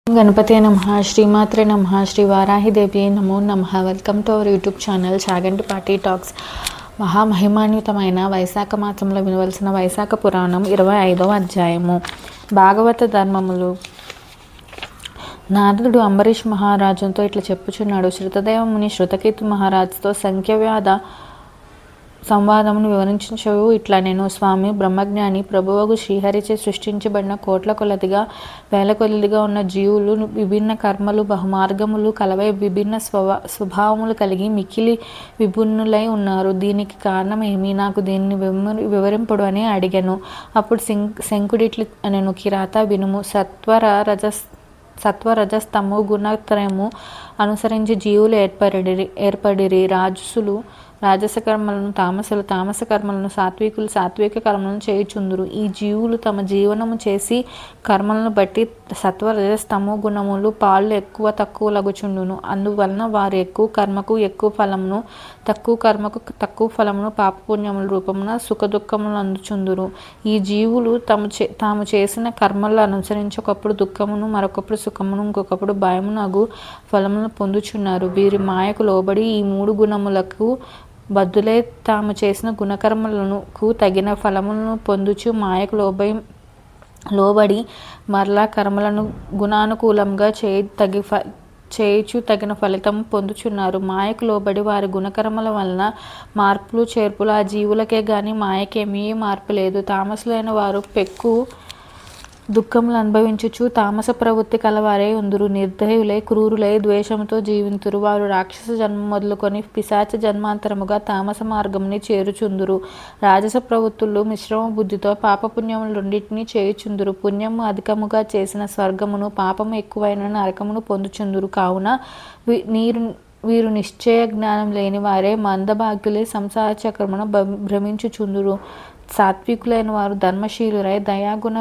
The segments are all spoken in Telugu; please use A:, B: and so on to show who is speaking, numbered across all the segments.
A: గణపతే నమః శ్రీమాత్రే నమః శ్రీ వారాహిదేవ్యై నమో నమః. Welcome to our YouTube channel Chagantipati talks. మహామహిమాన్వితమైన వైశాఖ మాసంలో వినవలసిన వైశాఖ పురాణం 25వ అధ్యాయము. భాగవత ధర్మములు. నారదుడు అంబరీష్ మహారాజుతో ఇట్లా చెప్పుచున్నాడు. శృతదేవ ముని శృతకీర్తి మహారాజుతో సంఖ్యవ్యాధ సంవాదమును వివరించవు ఇట్లా నేను స్వామి బ్రహ్మజ్ఞాని ప్రభువగు శ్రీహరిచే సృష్టించబడిన కోట్ల కొలదిగా వేల కొలదిగా ఉన్న జీవులు విభిన్న కర్మలు బహుమార్గములు కలవై విభిన్న స్వభావములు కలిగి మిక్కిలి విభిన్నులై ఉన్నారు. దీనికి కారణం ఏమి? నాకు దీన్ని వివరింపుడు అని అడిగాను. అప్పుడు శంకుడిట్లు నేను కిరాత వినుము. సత్వరజస్తము గుణత్రయము అనుసరించి జీవులు ఏర్పడిరి. రాజస కర్మలను తామస కర్మలను సాత్విక కర్మలను చేయుచుందురు. ఈ జీవులు తమ జీవనము చేసి కర్మలను బట్టి సత్వరజస్తమో గుణములు పాళ్ళు ఎక్కువ తక్కువ లగుచుండును. అందువలన వారు ఎక్కువ కర్మకు ఎక్కువ ఫలమును, తక్కువ కర్మకు తక్కువ ఫలమును పాపపుణ్యముల రూపమున సుఖ దుఃఖములను అందుచుందురు. ఈ జీవులు తాము చేసిన కర్మలను అనుసరించి ఒకప్పుడు దుఃఖమును, మరొకప్పుడు సుఖమును, ఇంకొకప్పుడు భయమునగు ఫలములను పొందుచున్నారు. వీరి మాయకు లోబడి ఈ మూడు గుణములకు బద్దులై తాము చేసిన గుణకర్మలకు తగిన ఫలములను పొందుచు మాయకు లోబడి మరలా కర్మలను గుణానుకూలంగా చేయుచు తగిన ఫలితం పొందుచున్నారు. మాయకు లోబడి వారి గుణకర్మల వలన మార్పులు చేర్పులు ఆ జీవులకే గాని మాయకేమీ మార్పు లేదు. తామసులైన వారు పెక్కు దుఃఖములు అనుభవించుచు తామస ప్రవృత్తి కలవారే ఉందురు. నిర్దయులై క్రూరులై ద్వేషముతో జీవింతురు. వారు రాక్షస జన్మ మొదలుకొని పిశాచ జన్మాంతరముగా తామస మార్గముని చేరుచుందురు. రాజస ప్రవృత్తులు మిశ్రమ బుద్ధితో పాపపుణ్యములు రెండింటినీ చేయుచుందురు. పుణ్యము అధికముగా చేసిన స్వర్గమును, పాపము ఎక్కువైన నరకమును పొందుచుందురు. కావున వీరు నిశ్చయ జ్ఞానం లేని వారే మందభాగ్యులై సంసార చక్రమున భ్రమించుచుందురు. సాత్వికులైన వారు ధర్మశీలురై దయాగుణ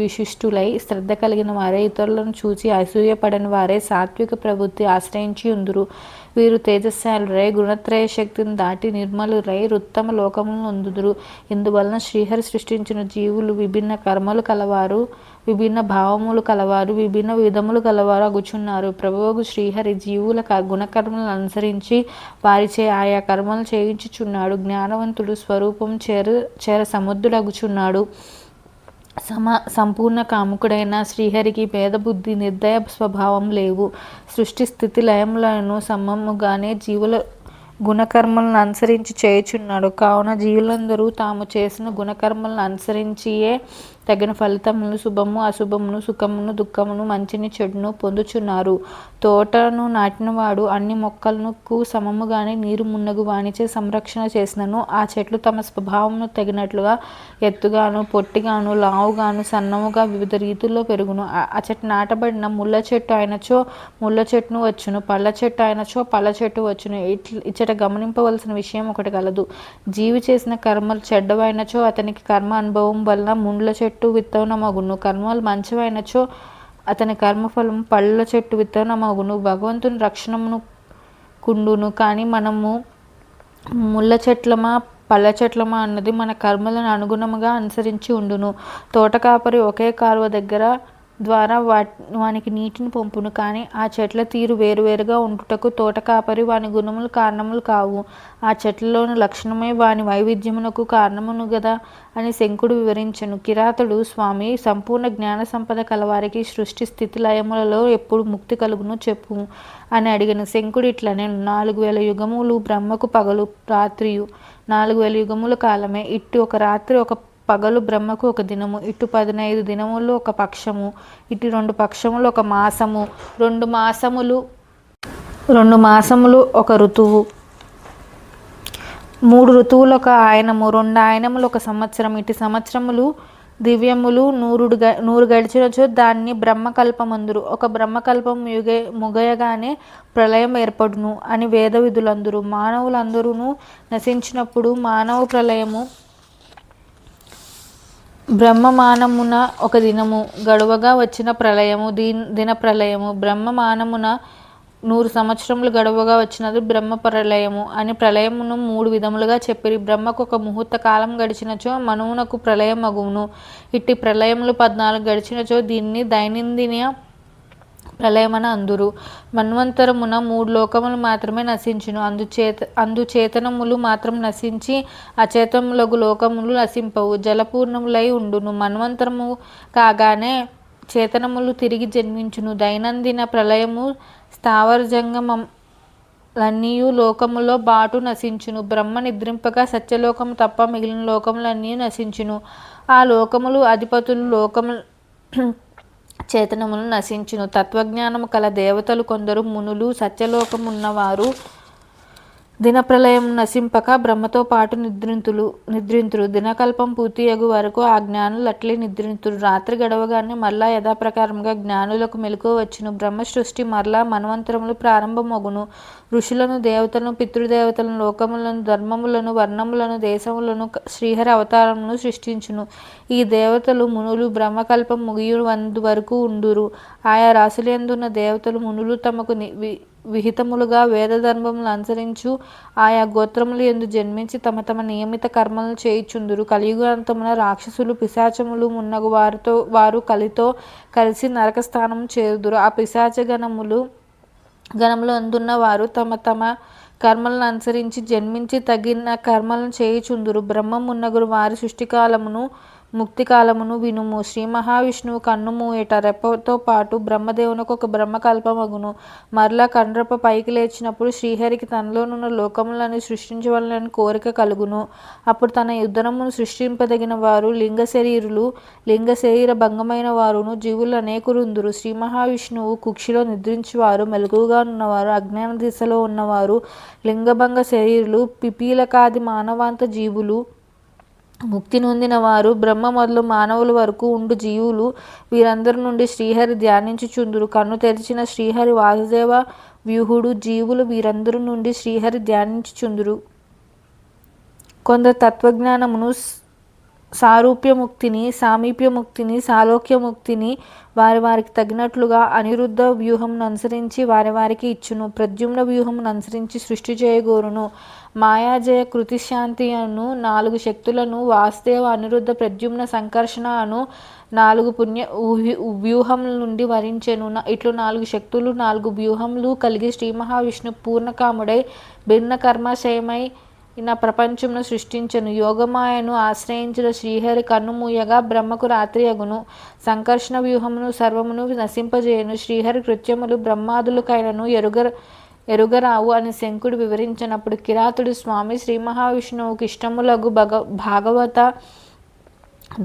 A: విశిష్టులై శ్రద్ధ కలిగిన వారే ఇతరులను చూసి అసూయపడని వారే సాత్విక ప్రవృత్తి ఆశ్రయించి ఉందురు. వీరు తేజస్శాలురై గుణత్రయ శక్తిని దాటి నిర్మలురై ఉత్తమ లోకములను అందుదురు. ఇందువలన శ్రీహరి సృష్టించిన జీవులు విభిన్న కర్మలు కలవారు, విభిన్న భావములు కలవారు, విభిన్న విధములు కలవారు అగుచున్నారు. ప్రభువుకు శ్రీహరి జీవుల గుణకర్మలను అనుసరించి వారిచే ఆయా కర్మలు చేయించుచున్నాడు. జ్ఞానవంతుడు స్వరూపం చేర సముద్రుడగుచున్నాడు. సంపూర్ణ కాముకుడైన శ్రీహరికి భేదబుద్ధి నిర్దయ స్వభావం లేవు. సృష్టి స్థితి లయములను సమముగానే జీవుల గుణకర్మలను అనుసరించి చేయుచున్నాడు. కావున జీవులందరూ తాము చేసిన గుణకర్మలను అనుసరించియే తగిన ఫలితములను శుభము అశుభమును, సుఖమును దుఃఖమును, మంచిని చెడును పొందుచున్నారు. తోటను నాటినవాడు అన్ని మొక్కలకు సమముగానే నీరు మున్నగు వానిచే సంరక్షణ చేసినను ఆ చెట్లు తమ స్వభావమును తగినట్లుగా ఎత్తుగాను, పొట్టిగాను, లావుగాను, సన్నముగా వివిధ రీతుల్లో పెరుగును. అచట నాటబడిన ముళ్ళ చెట్టు అయినచో ముళ్ళ చెట్టును వచ్చును, పళ్ళ చెట్టు అయినచో పళ్ళ చెట్టు వచ్చును. ఇచ్చట గమనింపవలసిన విషయం ఒకటి కలదు. జీవి చేసిన కర్మలు చెడ్డవైనచో అతనికి కర్మ అనుభవం వలన ముండ్ల చెట్టు విత్తనమగును. కర్మలు మంచివైనచో అతని కర్మఫలం పళ్ళ చెట్టు విత్తనమగును. భగవంతుని రక్షణమును కుండును. కానీ మనము ముళ్ళ చెట్లమా పళ్ళ చెట్లమా అన్నది మన కర్మలను అనుగుణముగా అనుసరించి ఉండును. తోట కాపరి ఒకే కాలువ దగ్గర ద్వారా వానికి నీటిని పంపును. కానీ ఆ చెట్ల తీరు వేరువేరుగా ఉండుటకు తోట కాపరి వాని గుణములు కారణములు కావు. ఆ చెట్లలోని లక్షణమే వాని వైవిధ్యమునకు కారణమును గదా అని శంకుడు వివరించెను. కిరాతుడు స్వామి సంపూర్ణ జ్ఞాన సంపద కలవారికి సృష్టి స్థితి లయములలో ఎప్పుడు ముక్తి కలుగును చెప్పు అని అడిగను. శంకుడు ఇట్లనే 4000 యుగములు బ్రహ్మకు పగలు రాత్రియు, 4000 యుగముల కాలమే. ఇట్టి ఒక రాత్రి ఒక పగలు బ్రహ్మకు ఒక దినము, ఇటు 15 దినములు ఒక పక్షము, ఇటు 2 పక్షములు ఒక మాసము, 2 మాసములు ఒక ఋతువు, 3 ఋతువులు ఒక ఆయనము, 2 ఆయనములు ఒక సంవత్సరం. ఇటు సంవత్సరములు దివ్యములు 100 గడిచినచో దాన్ని బ్రహ్మకల్పమందురు. ఒక బ్రహ్మకల్పం ముగయగానే ప్రళయం ఏర్పడును అని వేద విధులందురు. మానవులందరూ నశించినప్పుడు మానవ ప్రళయము బ్రహ్మమానమున ఒక దినము గడువగా వచ్చిన ప్రళయము దిన ప్రళయము. బ్రహ్మమానమున 100 సంవత్సరములు గడువగా వచ్చినది బ్రహ్మ ప్రళయము అని ప్రళయమును 3 విధములుగా చెప్పిరి. బ్రహ్మకు ఒక ముహూర్త కాలం గడిచినచో మనువునకు ప్రళయం మగును. ఇట్టి ప్రళయములు 14 గడిచినచో దీన్ని దైనందిన ప్రళయమన అందురు. మన్వంతరమున 3 లోకములు మాత్రమే నశించును. అందుచేతనములు మాత్రం నశించి అచేతములగు లోకములు నశింపవు, జలపూర్ణములై ఉండును. మన్వంతరము కాగానే చేతనములు తిరిగి జన్మించును. దైనందిన ప్రళయము స్థావరజంగమలన్నీయు లోకములో బాటు నశించును. బ్రహ్మ నిద్రింపగా సత్యలోకము తప్ప మిగిలిన లోకములన్నీ నశించును. ఆ లోకములు అధిపతులు లోకము చేతనములు నశించును. తత్వజ్ఞానము కల దేవతలు కొందరు మునులు సత్యలోకమున్నవారు దినప్రలయం నశింపక బ్రహ్మతో పాటు నిద్రింతురు. దినకల్పం పూర్తియగు వరకు ఆ జ్ఞానులు అట్లే నిద్రింతురు. రాత్రి గడవగానే మరలా యథాప్రకారముగా జ్ఞానులకు మెలకువ వచ్చును. బ్రహ్మ సృష్టి మరలా మన్వంతరములు ప్రారంభమగును. ఋషులను, దేవతలను, పితృదేవతలను, లోకములను, ధర్మములను, వర్ణములను, దేశములను శ్రీహరి అవతారమును సృష్టించును. ఈ దేవతలు మునులు బ్రహ్మకల్పం ముగియువందు వరకు ఉండురు. ఆయా రాశులందున్న దేవతలు మునులు తమకు విహితములుగా వేద ధర్మములు అనుసరించు ఆయా గోత్రములు యందు జన్మించి తమ తమ నియమిత కర్మలను చేయుచుందురు. కలియుగాంతమున రాక్షసులు, పిశాచములు మున్నగు వారు కలితో కలిసి నరక స్థానము చేరుదురు. ఆ పిశాచ గణములు అందున్న వారు తమ తమ కర్మలను అనుసరించి జన్మించి తగిన కర్మలను చేయుచుందురు. బ్రహ్మమున్నగురు వారి సృష్టికాలమును ముక్తికాలమును వినుము. శ్రీ మహావిష్ణువు కన్ను మూయట రెప్పతో పాటు బ్రహ్మదేవునికి ఒక బ్రహ్మకల్పమగును. మరలా కండ్రప పైకి లేచినప్పుడు శ్రీహరికి తనలోనున్న లోకములను సృష్టించవలనని కోరిక కలుగును. అప్పుడు తన ఉదరమును సృష్టింపదగిన వారు లింగ శరీర భంగమైన వారును జీవులు అనేకురుందురు. శ్రీ మహావిష్ణువు కుక్షిలో నిద్రించువారు, మెలకువగా ఉన్నవారు, అజ్ఞాన దిశలో ఉన్నవారు, లింగభంగ శరీరులు, పిపీలకాది మానవాంత జీవులు, ముక్తి నొందిన వారు, బ్రహ్మ మొదలు మానవుల వరకు ఉండు జీవులు వీరందరి నుండి శ్రీహరి ధ్యానించుచుందురు. కన్ను తెరిచిన శ్రీహరి వాసుదేవ వ్యూహుడు జీవులు వీరందరి నుండి శ్రీహరి ధ్యానించుచుందురు. కొందరు తత్వజ్ఞానమును, సారూప్యముక్తిని, సామీప్యముక్తిని, సాలోక్యముక్తిని వారికి తగినట్లుగా అనిరుద్ధ వ్యూహమును అనుసరించి వారికి ఇచ్చును. ప్రద్యుమ్న వ్యూహమును అనుసరించి సృష్టి చేయగోరును. మాయాజయ, కృతిశాంతి అను 4 శక్తులను వాసుదేవ, అనిరుద్ధ, ప్రద్యుమ్న, సంకర్షణ అను 4 వ్యూహముల నుండి వరించెను. ఇట్లు 4 శక్తులు 4 వ్యూహములు కలిగి శ్రీ మహావిష్ణు పూర్ణకాముడై భిన్న కర్మాశయమై ప్రపంచమును సృష్టించెను. యోగమాయను ఆశ్రయించిన శ్రీహరి కన్ను మూయగా బ్రహ్మకు రాత్రి అగును. సంకర్షణ వ్యూహమును సర్వమును నశింపజేయను. శ్రీహరి కృత్యములు బ్రహ్మాదులకైనను ఎరుగరావు అని శంకుడు వివరించినప్పుడు కిరాతుడు స్వామి శ్రీ మహావిష్ణువుకి ఇష్టములగు భాగవత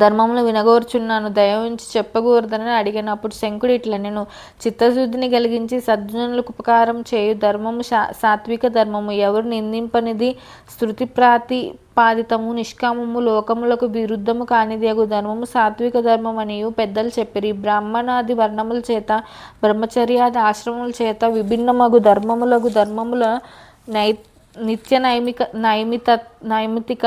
A: ధర్మములు వినగోర్చున్నాను, దయవుంచి చెప్పకూడదని అడిగాను. అప్పుడు శంకుడు ఇట్లా నేను చిత్తశుద్ధిని కలిగించి సజ్జనులకు ఉపకారం చేయు ధర్మము సాత్విక ధర్మము. ఎవరు నిందింపనిది, శృతి ప్రాతిపాదితము, నిష్కామము, లోకములకు విరుద్ధము కానిది అగు ధర్మము సాత్విక ధర్మం అనియు పెద్దలు చెప్పిరి. బ్రాహ్మణాది వర్ణముల చేత, బ్రహ్మచర్యాది ఆశ్రమముల చేత విభిన్నమగు ధర్మముల నిత్య నైమితిక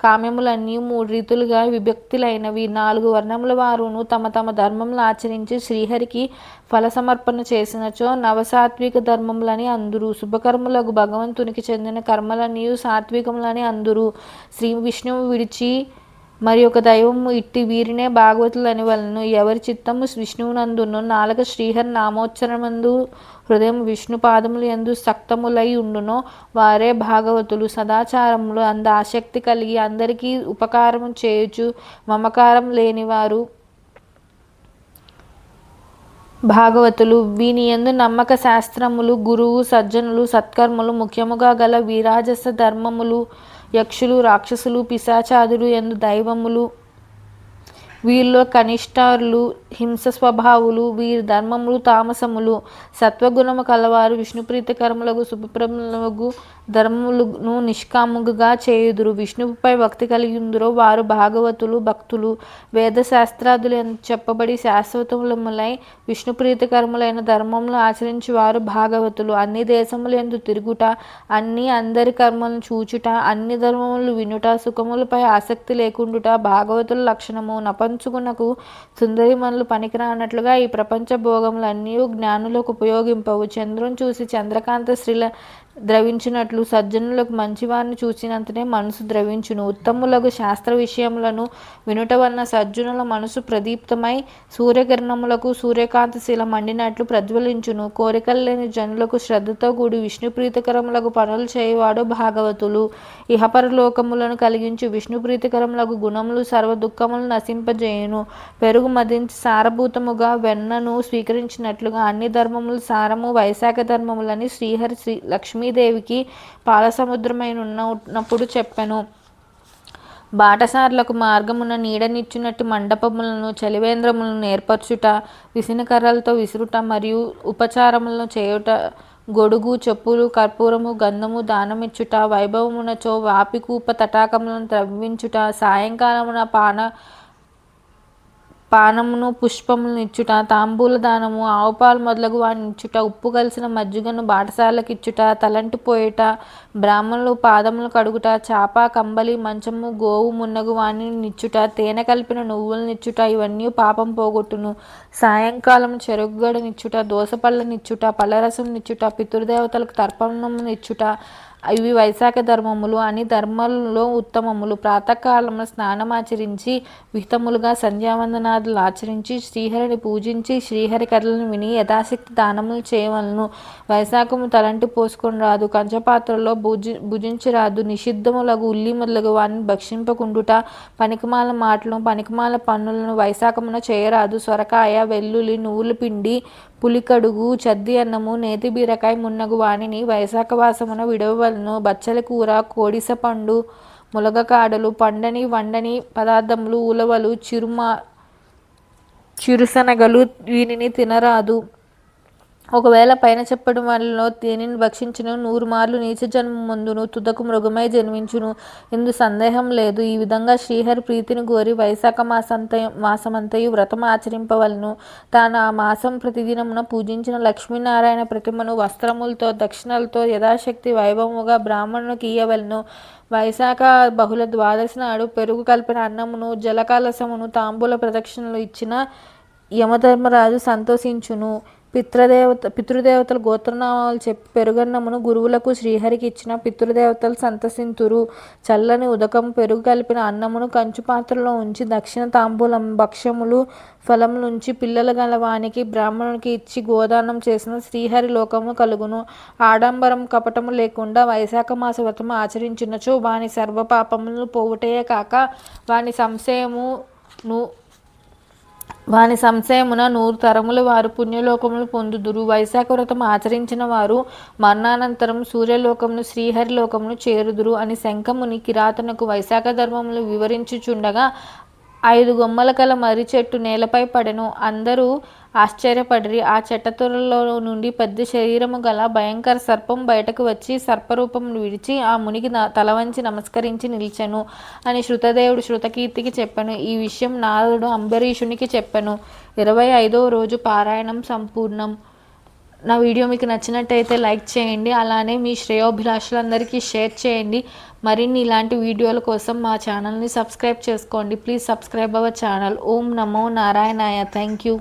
A: కామ్యములన్నీ 3 రీతులుగా విభక్తులైనవి. 4 వర్ణముల వారును తమ తమ ధర్మములు ఆచరించి శ్రీహరికి ఫల సమర్పణ చేసినచో నవసాత్విక ధర్మములని అందురు. శుభకర్మలకు భగవంతునికి చెందిన కర్మలన్నీ సాత్వికములని అందురు. శ్రీ విష్ణువు విడిచి మరి ఒక దైవము ఇట్టి వీరినే భాగవతులని వలన. ఎవరి చిత్తము విష్ణువునందును, నాలుక శ్రీహరి నామోచ్చరణమందు, హృదయం విష్ణు పాదములు యందు సక్తములై ఉండునో వారే భాగవతులు. సదాచారములు అంద ఆసక్తి కలిగి అందరికీ ఉపకారము చేయుచు మమకారం లేనివారు భాగవతులు. వీని యందు నమ్మక శాస్త్రములు, గురువు, సజ్జనులు, సత్కర్మలు, ముఖ్యముగా గల వీరాజస ధర్మములు, యక్షులు, రాక్షసులు, పిశాచాదులు యందు దైవములు, వీరిలో కనిష్టారులు, హింస స్వభావులు, వీరి ధర్మములు తామసములు. సత్వగుణము కలవారు విష్ణుప్రీతికరములకు శుభప్రదములగు ధర్మములను నిష్కాముగా చేయుదురు. విష్ణువుపై భక్తి కలిగిందురో వారు భాగవతులు, భక్తులు. వేదశాస్త్రాదులు చెప్పబడి శాశ్వతములై విష్ణుప్రీతికరములైన ధర్మములు ఆచరించి వారు భాగవతులు. అన్ని దేశముల యందు తిరుగుట, అందరి కర్మలను చూచుట, అన్ని ధర్మములు వినుట, సుఖములపై ఆసక్తి లేకుండుట భాగవతుల లక్షణము. నపంచుకునకు సుందరిమణులు పనికిరానట్లుగా ఈ ప్రపంచ భోగములన్నీ జ్ఞానులకు ఉపయోగింపవు. చంద్రుని చూసి చంద్రకాంత స్త్రీల ద్రవించినట్లు సజ్జనులకు మంచివారిని చూసినంతనే మనసు ద్రవించును. ఉత్తములకు శాస్త్ర విషయములను వినుట వలన సజ్జనుల మనసు ప్రదీప్తమై సూర్యకిరణములకు సూర్యకాంతిశీల మండినట్లు ప్రజ్వలించును. కోరికలు లేని జనులకు శ్రద్ధతో కూడి విష్ణుప్రీతికరములకు పనులు చేయవాడు భాగవతులు. ఇహపరలోకములను కలిగించు విష్ణుప్రీతికరములకు గుణములు సర్వ దుఃఖములు నశింపజేయును. పెరుగు మదించి సారభూతముగా వెన్నను స్వీకరించినట్లుగా అన్ని ధర్మములు సారము వైశాఖ ధర్మములని శ్రీహరి లక్ష్మీదేవికి పాలసముద్రమైనప్పుడు చెప్పెను. బాటసారులకు మార్గమున నీడనిచ్చునట్టు మండపములను చలివేంద్రములను ఏర్పరచుట, విసినకర్రలతో విసురుట మరియు ఉపచారములను చేయుట, గొడుగు చెప్పులు కర్పూరము గంధము దానమిచ్చుట, వైభవమునచో వాపికూప తటాకములను త్రవ్వించుట, సాయంకాలమున పానమును పుష్పములను ఇచ్చుట, తాంబూల దానము ఆవుపాలు మొదలగు వాటిని ఇచ్చుట, ఉప్పు కలిసిన మజ్జిగను బాటసార్లకు ఇచ్చుట, తలంటి పోయుట, బ్రాహ్మణులు పాదములు కడుగుట, చాప కంబలి మంచము గోవు మున్నగు వాణిని నిచ్చుట, తేనె కలిపిన నువ్వులు నిచ్చుట ఇవన్నీ పాపం పోగొట్టును. సాయంకాలం చెరుకుగడనిచ్చుట, దోసపళ్ళనిచ్చుట, పళ్ళరసం నిచ్చుట, పితృదేవతలకు తర్పణమును ఇచ్చుట ఇవి వైశాఖ ధర్మములు. అని ధర్మాలలో ఉత్తమములు. ప్రాతకాలమున స్నానమాచరించి విహితములుగా సంధ్యావందనాదులు ఆచరించి శ్రీహరిని పూజించి శ్రీహరి కథలను విని యథాశక్తి దానములు చేయవలను. వైశాఖము తలంటి పోసుకొని రాదు, కంచపాత్రలో భుజించరాదు, నిషిద్ధములకు ఉల్లి మొదలగు వారిని భక్షింపకుండుట, పనికిమాల మాటలను పనికిమాల పన్నులను వైశాఖమున చేయరాదు. సొరకాయ వెల్లుల్లి నువ్వుల పిండి పులికడుగు చద్ది అన్నము నేతి బీరకాయ మున్నగు వానిని వైశాఖవాసమున విడవలను. బచ్చలి కూర కోడిస పండు ములగకాడలు పండని వండని పదార్థములు ఉలవలు చిరుశనగలు వీనిని తినరాదు. ఒకవేళ పైన చెప్పడం వాళ్ళలో దేనిని భక్షించిన 100 మార్లు నీచ జన్మ ముందును తుదకు మృగమై జన్మించును. ఇందు సందేహం లేదు. ఈ విధంగా శ్రీహరి ప్రీతిని కోరి వైశాఖ మాసమంతయు వ్రతం ఆచరింపవలను. తాను ఆ మాసం ప్రతిదినమున పూజించిన లక్ష్మీనారాయణ ప్రతిమను వస్త్రములతో దక్షిణలతో యథాశక్తి వైభవముగా బ్రాహ్మణునికి ఇయ్యవలను. వైశాఖ బహుళ ద్వాదశి నాడు పెరుగు కలిపిన అన్నమును జలకలసమును తాంబూల ప్రదక్షిణలు ఇచ్చిన యమధర్మరాజు సంతోషించును. పితృదేవతల గోత్రనామాలు చెప్పి పెరుగన్నమును గురువులకు శ్రీహరికి ఇచ్చిన పితృదేవతలు సంతసింతురు. చల్లని ఉదకము పెరుగు కలిపిన అన్నమును కంచు పాత్రలో ఉంచి దక్షిణ తాంబూలం భక్ష్యములు ఫలములుంచి పిల్లలు గల వానికి బ్రాహ్మణునికి ఇచ్చి గోదానం చేసిన శ్రీహరి లోకము కలుగును. ఆడంబరం కపటము లేకుండా వైశాఖ మాస వ్రతము ఆచరించినచో వాని సర్వపాపములను పోవుటయే కాక వాని సంశయమున 100 తరములు వారు పుణ్యలోకములు పొందుదురు. వైశాఖ వ్రతం ఆచరించిన వారు మరణానంతరం సూర్యలోకమును శ్రీహరి లోకమును చేరుదురు అని శంఖముని కిరాతనకు వైశాఖ ధర్మములు వివరించుచుండగా 5 గొమ్మల కల మర్రి చెట్టు నేలపై పడెను. అందరూ ఆశ్చర్యపడిరి. ఆ చెట్టతొరలో నుండి పెద్ద శరీరము గల భయంకర సర్పం బయటకు వచ్చి సర్పరూపమును విడిచి ఆ మునికి తలవంచి నమస్కరించి నిలిచెను అని శృతదేవుడు శృతకీర్తికి చెప్పెను. ఈ విషయం నారదుడు అంబరీషునికి చెప్పెను. 25వ రోజు పారాయణం సంపూర్ణం. నా వీడియో మీకు నచ్చినట్టయితే లైక్ చేయండి. అలానే మీ శ్రేయోభిలాషులందరికీ షేర్ చేయండి. మరిన్ని ఇలాంటి వీడియోల కోసం మా ఛానల్ని సబ్స్క్రైబ్ చేసుకోండి. Please subscribe our channel. ఓం నమో నారాయణాయ. Thank you.